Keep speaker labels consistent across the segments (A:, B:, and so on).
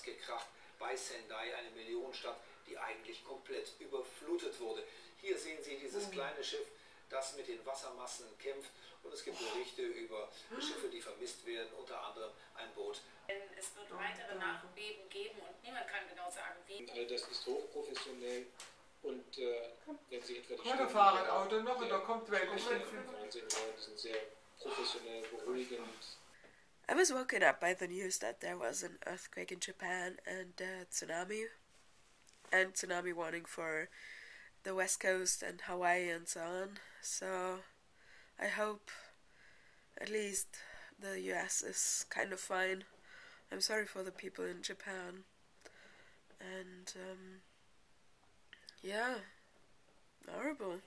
A: gekracht bei Sendai, eine Millionenstadt, die eigentlich komplett überflutet wurde. Hier sehen Sie dieses kleine Schiff, das mit den Wassermassen kämpft, und es gibt Berichte über Schiffe, die vermisst werden, unter anderem ein Boot.
B: Es wird weitere Nachbeben geben und niemand kann genau sagen, wie.
C: All das ist hochprofessionell, und wenn Sie etwa die
D: Ein Fahrradauto noch, und da kommt welche
C: Fernsehen hören, die sind sehr professionell, beruhigend.
E: I was woken up by the news that there was an earthquake in Japan and tsunami warning for the West Coast and Hawaii and so on. So I hope at least the US is kind of fine. I'm sorry for the people in Japan. And yeah, horrible.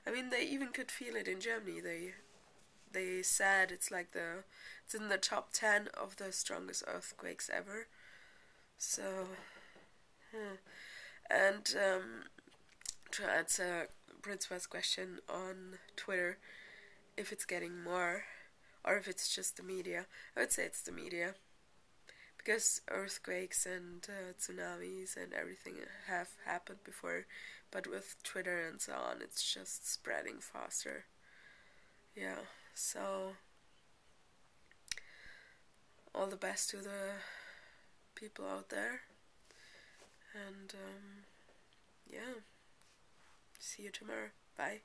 E: I mean, they even could feel it in Germany. They said it's in the top 10 of the strongest earthquakes ever. So, and to answer Prince's question on Twitter, if it's getting more, or if it's just the media, I would say it's the media. Because earthquakes and tsunamis and everything have happened before, but with Twitter and so on, it's just spreading faster. Yeah, so all the best to the people out there, and yeah, see you tomorrow. Bye.